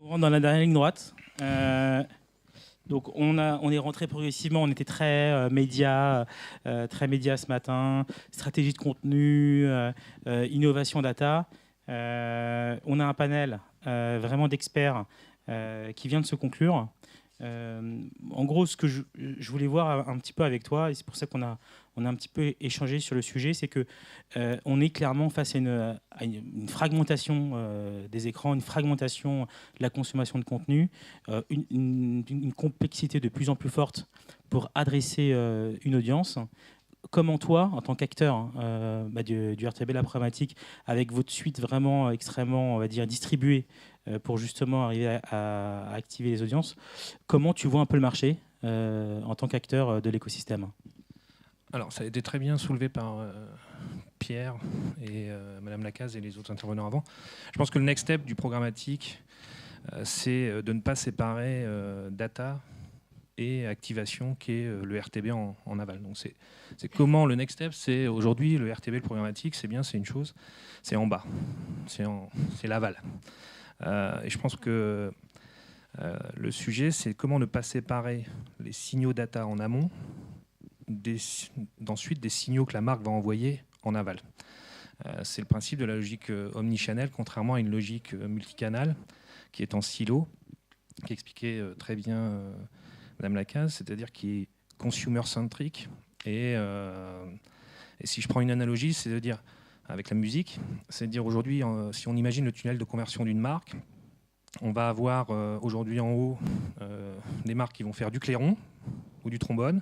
On rentre dans la dernière ligne droite. Donc on est rentré progressivement, on était très média ce matin, stratégie de contenu, innovation data. On a un panel vraiment d'experts qui vient de se conclure. En gros, ce que je voulais voir un petit peu avec toi, et c'est pour ça on a un petit peu échangé sur le sujet, c'est que on est clairement face à une fragmentation des écrans, une fragmentation de la consommation de contenu, une complexité de plus en plus forte pour adresser une audience. Comment toi, en tant qu'acteur du RTB La Problématique, avec votre suite vraiment extrêmement, on va dire, distribuée pour justement arriver à activer les audiences, comment tu vois un peu le marché en tant qu'acteur de l'écosystème? Alors, ça a été très bien soulevé par Pierre et Madame Lacaze et les autres intervenants avant. Je pense que le next step du programmatique, c'est de ne pas séparer data et activation qui est le RTB en aval. Donc c'est comment le next step, c'est aujourd'hui le RTB, le programmatique, c'est bien, c'est une chose, c'est en bas, c'est l'aval. Et je pense que le sujet, c'est comment ne pas séparer les signaux data en amont d'ensuite des signaux que la marque va envoyer en aval. C'est le principe de la logique omnichannel, contrairement à une logique multicanal qui est en silo, qui expliquait très bien Madame Lacaze, c'est-à-dire qui est consumer-centric. Et si je prends une analogie, c'est de dire, avec la musique, c'est de dire aujourd'hui, si on imagine le tunnel de conversion d'une marque, on va avoir aujourd'hui en haut des marques qui vont faire du clairon ou du trombone.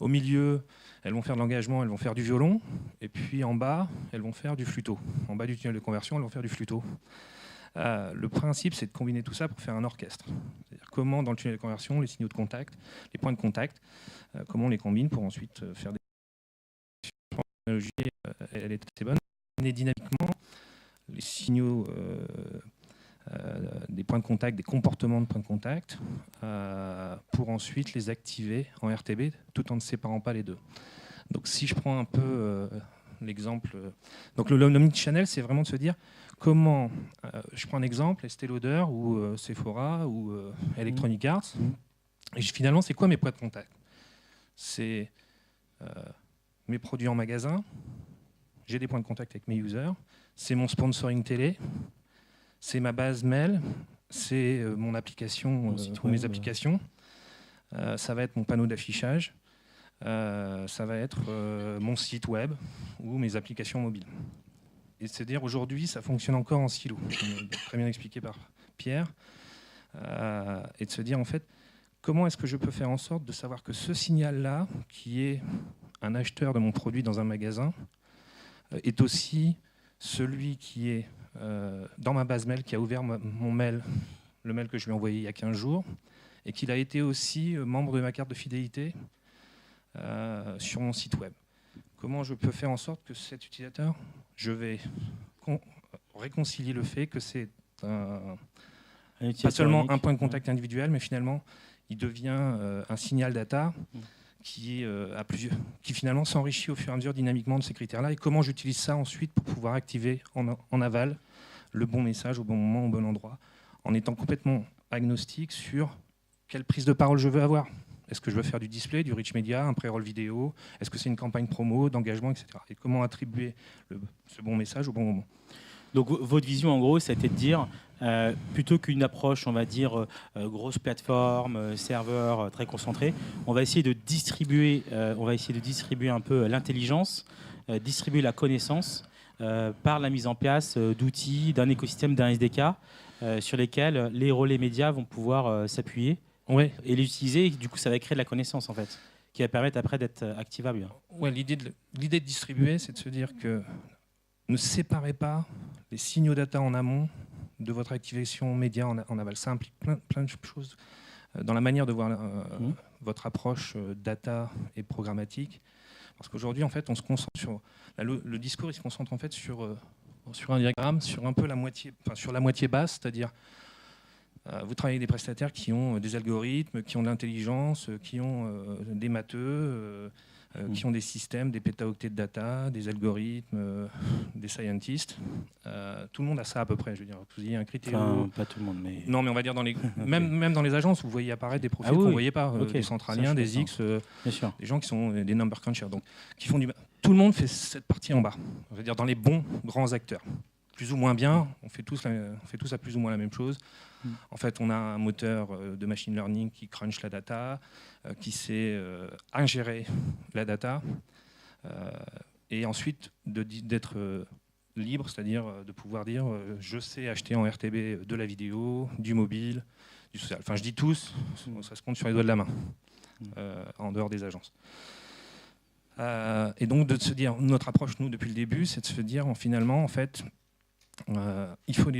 Au milieu, elles vont faire de l'engagement, elles vont faire du violon. Et puis en bas, elles vont faire du flûteau. En bas du tunnel de conversion, elles vont faire du flûteau. Le principe, c'est de combiner tout ça pour faire un orchestre. C'est-à-dire comment, dans le tunnel de conversion, les signaux de contact, les points de contact, comment on les combine pour ensuite faire des... La technologie, elle est assez bonne. Et dynamiquement, les signaux des points de contact, des comportements de points de contact, pour ensuite les activer en RTB, tout en ne séparant pas les deux. Donc si je prends un peu l'exemple... donc le omnichannel, c'est vraiment de se dire comment... je prends un exemple, Estée Lauder ou Sephora ou Electronic Arts. Et finalement, c'est quoi mes points de contact? C'est mes produits en magasin, j'ai des points de contact avec mes users, c'est mon sponsoring télé, c'est ma base mail, c'est mon application, ou mes applications, ça va être mon panneau d'affichage, ça va être mon site web ou mes applications mobiles. Et c'est-à-dire aujourd'hui, ça fonctionne encore en silo, très bien expliqué par Pierre, et de se dire en fait, comment est-ce que je peux faire en sorte de savoir que ce signal-là, qui est un acheteur de mon produit dans un magasin, est aussi celui qui est dans ma base mail, qui a ouvert mon mail, le mail que je lui ai envoyé il y a 15 jours, et qu'il a été aussi membre de ma carte de fidélité sur mon site web. Comment je peux faire en sorte que cet utilisateur, je vais réconcilier le fait que c'est pas seulement un point de contact individuel, mais finalement, il devient un signal data qui finalement s'enrichit au fur et à mesure dynamiquement de ces critères-là, et comment j'utilise ça ensuite pour pouvoir activer en aval le bon message au bon moment, au bon endroit, en étant complètement agnostique sur quelle prise de parole je veux avoir. Est-ce que je veux faire du display, du rich media, un pré-roll vidéo? Est-ce que c'est une campagne promo, d'engagement, etc. Et comment attribuer ce bon message au bon moment. Donc votre vision, en gros, c'était de dire, plutôt qu'une approche, on va dire, grosse plateforme, serveur très concentré, on va essayer de distribuer un peu l'intelligence, distribuer la connaissance par la mise en place d'outils, d'un écosystème, d'un SDK sur lesquels les relais médias vont pouvoir s'appuyer et l'utiliser. Et du coup, ça va créer de la connaissance, en fait, qui va permettre après d'être activable. Ouais, l'idée de distribuer, c'est de se dire que ne séparez pas les signaux data en amont de votre activation média en aval. Ça implique plein de choses dans la manière de voir votre approche data et programmatique. Parce qu'aujourd'hui, en fait, on se concentre sur... Le discours, il se concentre en fait sur un diagramme, sur un peu sur la moitié basse, c'est-à-dire Vous travaillez avec des prestataires qui ont des algorithmes, qui ont de l'intelligence, qui ont des matheux, qui ont des systèmes, des pétaoctets de data, des algorithmes, des scientists. Tout le monde a ça à peu près. Je veux dire, vous ayez un Criteo. Enfin, pas tout le monde, mais... Non, mais on va dire dans les... Okay. même dans les agences, vous voyez apparaître des profils qu'on ne voyait pas, des centraliens, des X, Bien sûr. des gens qui sont des number crunchers, donc qui font du... Tout le monde fait cette partie en bas. On va dire dans les bons grands acteurs. Plus ou moins bien, on fait tous à plus ou moins la même chose. En fait, on a un moteur de machine learning qui crunch la data, qui sait ingérer la data, et ensuite d'être libre, c'est-à-dire de pouvoir dire je sais acheter en RTB de la vidéo, du mobile, du social. Enfin, je dis tous, ça se compte sur les doigts de la main, en dehors des agences. Et donc, de se dire, notre approche, nous, depuis le début, c'est de se dire, finalement, en fait, il faut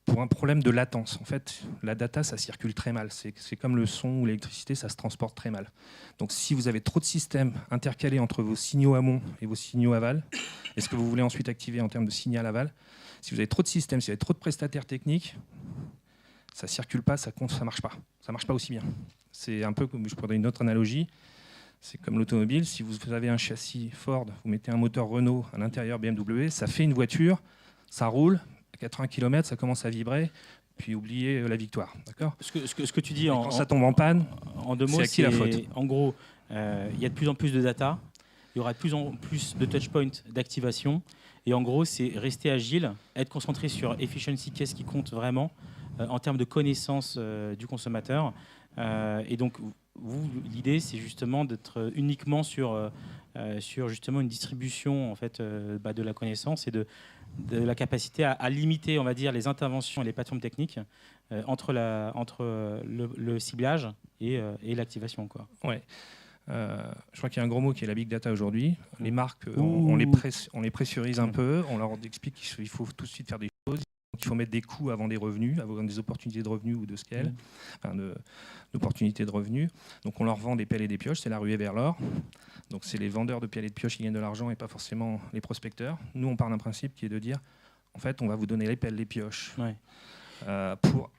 pour un problème de latence. En fait, la data, ça circule très mal. C'est comme le son ou l'électricité, ça se transporte très mal. Donc, si vous avez trop de systèmes intercalés entre vos signaux amont et vos signaux aval, et ce que vous voulez ensuite activer en termes de signal aval, si vous avez trop de systèmes, si vous avez trop de prestataires techniques, ça ne circule pas, ça ne marche pas. Ça ne marche pas aussi bien. C'est un peu comme, je pourrais donner une autre analogie, c'est comme l'automobile. Si vous avez un châssis Ford, vous mettez un moteur Renault à l'intérieur BMW, ça fait une voiture, ça roule, 80 km, ça commence à vibrer, puis oubliez la victoire. D'accord ? Ce que tu dis quand ça tombe en panne, en deux mots, c'est à qui la faute ? En gros, il y a de plus en plus de data, il y aura de plus en plus de touchpoints d'activation, et en gros, c'est rester agile, être concentré sur efficiency, qu'est-ce qui compte vraiment en termes de connaissance du consommateur. Et donc, l'idée, c'est justement d'être uniquement sur justement une distribution en fait, de la connaissance et de la capacité à limiter, on va dire, les interventions et les plateformes techniques entre le ciblage et l'activation, quoi. Ouais. Je crois qu'il y a un gros mot qui est la big data aujourd'hui. Les marques, on les pressurise un peu, on leur explique qu'il faut tout de suite faire des choses, qu'il faut mettre des coûts avant des revenus, avant des opportunités de revenus ou de scale, enfin d'opportunités de revenus. Donc on leur vend des pelles et des pioches, c'est la ruée vers l'or. Donc c'est les vendeurs de pelles et de pioches qui gagnent de l'argent et pas forcément les prospecteurs. Nous, on part d'un principe qui est de dire, en fait, on va vous donner les pelles, les pioches, pour...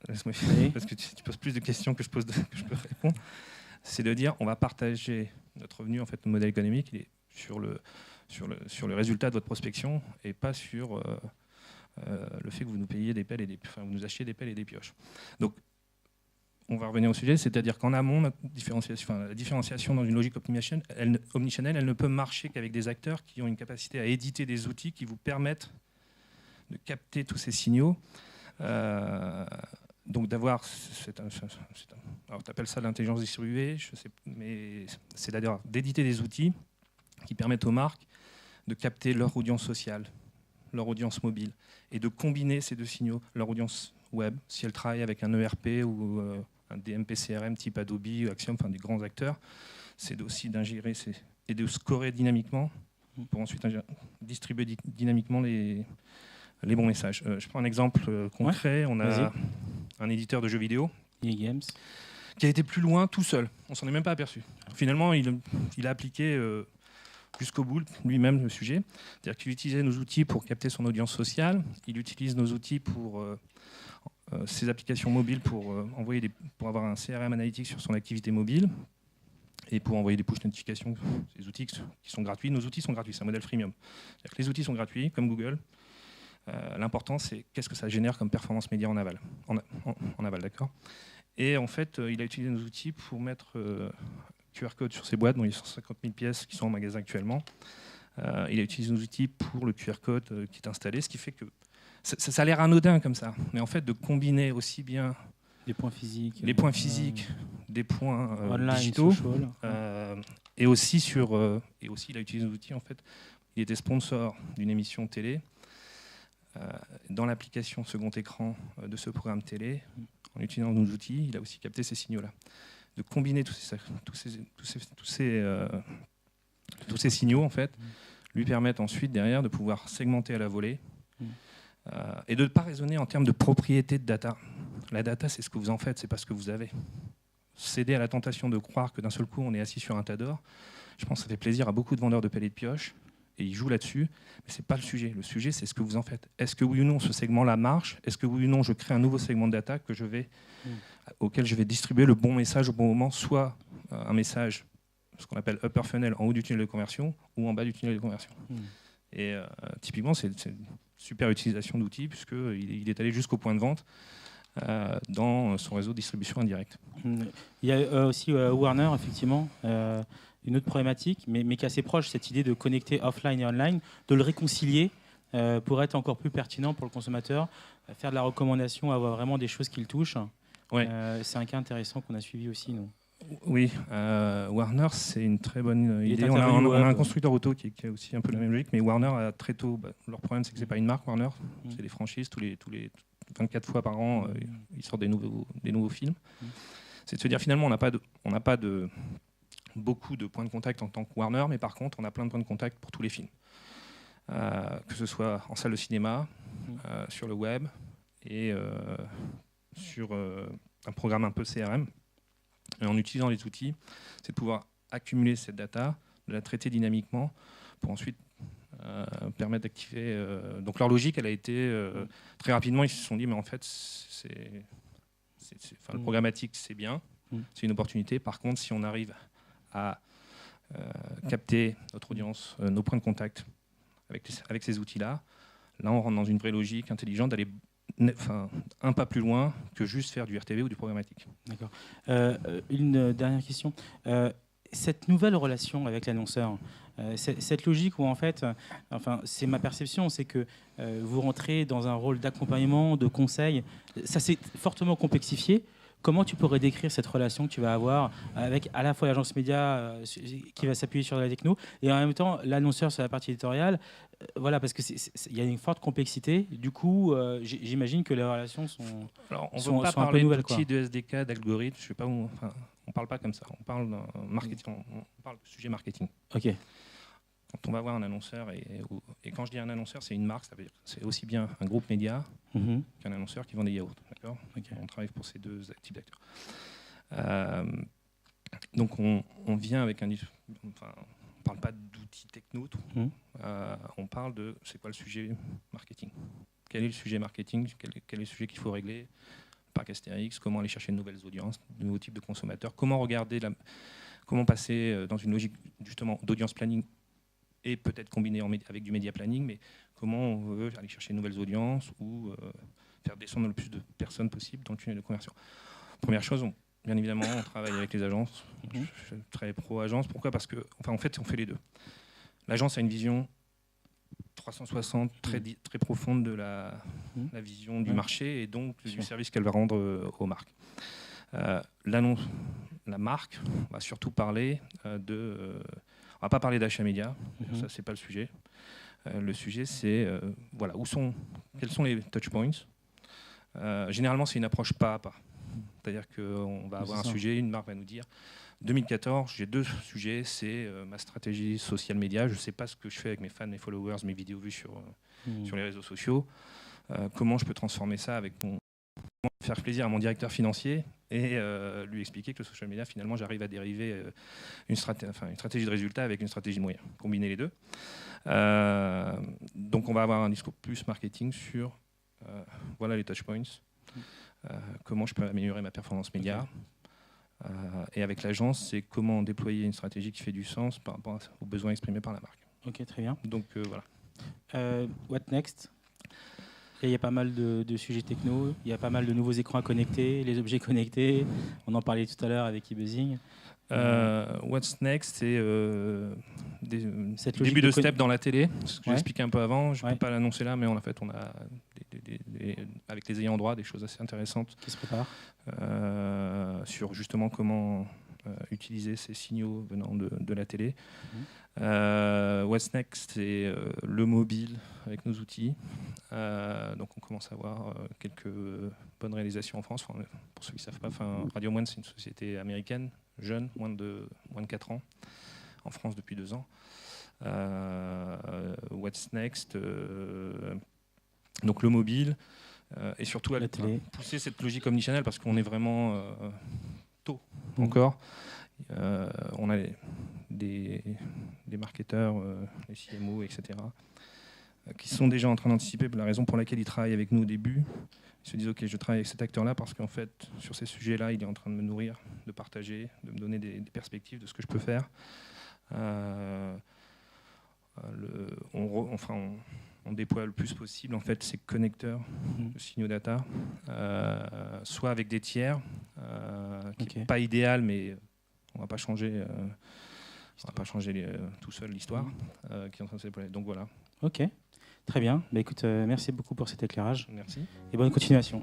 Laisse-moi finir, parce que tu poses plus de questions que je peux répondre. C'est de dire, on va partager notre revenu, en fait, notre modèle économique, il est sur le résultat de votre prospection et pas sur le fait que vous nous payiez des pelles vous nous achetiez des pelles et des pioches. Donc, on va revenir au sujet, c'est-à-dire qu'en amont, la différenciation dans une logique omnichannel, elle ne peut marcher qu'avec des acteurs qui ont une capacité à éditer des outils qui vous permettent de capter tous ces signaux. Donc d'avoir, alors tu appelles ça l'intelligence distribuée, je sais, mais c'est d'ailleurs d'éditer des outils qui permettent aux marques de capter leur audience sociale, leur audience mobile, et de combiner ces deux signaux, leur audience web, si elles travaillent avec un ERP ou un DMP CRM type Adobe ou Axiom, enfin des grands acteurs, c'est aussi d'ingérer et de scorer dynamiquement pour ensuite distribuer dynamiquement les bons messages. Je prends un exemple concret. On a un éditeur de jeux vidéo Games qui a été plus loin tout seul. On ne s'en est même pas aperçu. Finalement, il a appliqué jusqu'au bout lui-même le sujet. C'est-à-dire qu'il utilisait nos outils pour capter son audience sociale. Il utilise nos outils pour ses applications mobiles pour avoir un CRM analytique sur son activité mobile et pour envoyer des push notifications. Ces outils qui sont gratuits. Nos outils sont gratuits. C'est un modèle freemium. C'est-à-dire que les outils sont gratuits, comme Google. L'important, c'est qu'est-ce que ça génère comme performance média en aval. En aval, d'accord. Et en fait, il a utilisé nos outils pour mettre QR code sur ses boîtes, dont il y a 150 000 pièces qui sont en magasin actuellement. Il a utilisé nos outils pour le QR code qui est installé, ce qui fait que ça a l'air anodin comme ça. Mais en fait, de combiner aussi bien les points physiques, des points online, digitaux, social, et aussi il a utilisé nos outils. En fait, il était sponsor d'une émission télé. Dans l'application second écran de ce programme télé, en utilisant nos outils, il a aussi capté ces signaux-là. De combiner tous ces signaux, en fait, lui permettent ensuite, derrière, de pouvoir segmenter à la volée et de ne pas raisonner en termes de propriété de data. La data, c'est ce que vous en faites, c'est pas ce que vous avez. Céder à la tentation de croire que d'un seul coup, on est assis sur un tas d'or, je pense que ça fait plaisir à beaucoup de vendeurs de pelles et de pioches, et ils jouent là-dessus, mais ce n'est pas le sujet. Le sujet, c'est ce que vous en faites. Est-ce que oui ou non ce segment-là marche? Est-ce que oui ou non je crée un nouveau segment de data auquel je vais distribuer le bon message au bon moment, soit un message, ce qu'on appelle upper funnel, en haut du tunnel de conversion, ou en bas du tunnel de conversion. Et typiquement, c'est une super utilisation d'outils, puisqu'il est allé jusqu'au point de vente dans son réseau de distribution indirecte. Il y a aussi Warner, effectivement, une autre problématique, mais qui est assez proche, cette idée de connecter offline et online, de le réconcilier pour être encore plus pertinent pour le consommateur, faire de la recommandation, avoir vraiment des choses qui le touchent. Ouais. C'est un cas intéressant qu'on a suivi aussi, nous. Oui, Warner, c'est une très bonne idée. On a un constructeur auto qui a aussi un peu la même logique, mais Warner a très tôt. Leur problème, c'est que c'est pas une marque, Warner. C'est des franchises. Tous les 24 fois par an, ils sortent des nouveaux films. C'est de se dire finalement, on n'a pas de beaucoup de points de contact en tant que Warner, mais par contre, on a plein de points de contact pour tous les films, que ce soit en salle de cinéma, sur le web et sur un programme un peu CRM. Et en utilisant les outils, c'est de pouvoir accumuler cette data, de la traiter dynamiquement pour ensuite permettre d'activer. Donc leur logique, elle a été très rapidement, ils se sont dit, mais en fait, le programmatique, c'est bien, c'est une opportunité. Par contre, si on arrive à capter notre audience, nos points de contact avec ces outils-là, là, on rentre dans une vraie logique intelligente d'aller un pas plus loin que juste faire du RTV ou du programmatique. D'accord. Une dernière question. Cette nouvelle relation avec l'annonceur, cette logique où en fait, c'est ma perception, c'est que vous rentrez dans un rôle d'accompagnement, de conseil, ça s'est fortement complexifié. Comment tu pourrais décrire cette relation que tu vas avoir avec à la fois l'agence média qui va s'appuyer sur la techno et en même temps l'annonceur sur la partie éditoriale, voilà, parce qu'il y a une forte complexité. Du coup, j'imagine que les relations sont. Alors, on sont, ne veut pas sont un peu parler nouvelles, d'outils, de SDK, d'algorithmes. Je sais pas où. On parle pas comme ça. On parle d'un marketing. On parle de sujet marketing. Ok. Quand on va voir un annonceur, et quand je dis un annonceur, c'est une marque, ça veut dire c'est aussi bien un groupe média qu'un annonceur qui vend des yaourts. D'accord. Okay. On travaille pour ces deux types d'acteurs. Donc on vient avec on ne parle pas d'outils techno, on parle de c'est quoi le sujet marketing. Quel est le sujet marketing, quel est le sujet qu'il faut régler, parc Astérix, comment aller chercher de nouvelles audiences, de nouveaux types de consommateurs, comment passer dans une logique justement d'audience planning et peut-être combiné avec du média planning, mais comment on veut aller chercher de nouvelles audiences ou faire descendre le plus de personnes possible dans le tunnel de conversion. Première chose, bien évidemment, on travaille avec les agences. Je suis très pro-agence. Pourquoi ? Parce que, en fait, on fait les deux. L'agence a une vision 360 très profonde de la vision du marché et donc du service qu'elle va rendre aux marques. La marque va surtout parler on ne va pas parler d'achat média, ça c'est pas le sujet. Le sujet c'est quels sont les touch points. Généralement c'est une approche pas à pas. C'est-à-dire qu'on va avoir un sujet, une marque va nous dire 2014, j'ai 2 sujets, c'est ma stratégie social média, je ne sais pas ce que je fais avec mes fans, mes followers, mes vidéos vues sur les réseaux sociaux, comment je peux transformer ça avec faire plaisir à mon directeur financier et lui expliquer que le social media, finalement, j'arrive à dériver une stratégie de résultat avec une stratégie de moyens, combiner les deux. Donc on va avoir un discours plus marketing sur voilà les touch points, comment je peux améliorer ma performance média. Et avec l'agence, c'est comment déployer une stratégie qui fait du sens par rapport aux besoins exprimés par la marque. Ok, très bien. Donc voilà. What next ? Il y a pas mal de sujets techno, il y a pas mal de nouveaux écrans à connecter, les objets connectés. On en parlait tout à l'heure avec eBuzzing. What's next, c'est début de step dans la télé. Ce que j'ai expliqué un peu avant, je ne peux pas l'annoncer là, mais en fait, on a avec les ayants droit des choses assez intéressantes qui se préparent sur justement comment utiliser ces signaux venant de la télé. What's next, c'est le mobile avec nos outils. Donc on commence à avoir quelques bonnes réalisations en France. Pour ceux qui ne savent pas, Radio One, c'est une société américaine, jeune, moins de 4 ans, en France depuis 2 ans. What's next, donc le mobile, et surtout pousser cette logique omnichannel parce qu'on est vraiment tôt encore. On a des marketeurs, les CMO, etc., qui sont déjà en train d'anticiper la raison pour laquelle ils travaillent avec nous au début. Ils se disent, OK, je travaille avec cet acteur-là parce qu'en fait, sur ces sujets-là, il est en train de me nourrir, de partager, de me donner des perspectives de ce que je peux faire. On déploie le plus possible en fait, ces connecteurs de signaux data, soit avec des tiers, qui n'est pas idéal, mais on ne va pas changer, tout seul l'histoire qui est en train de se déployer. Donc voilà. Ok, très bien. Bah, écoute, merci beaucoup pour cet éclairage. Merci. Et bonne continuation.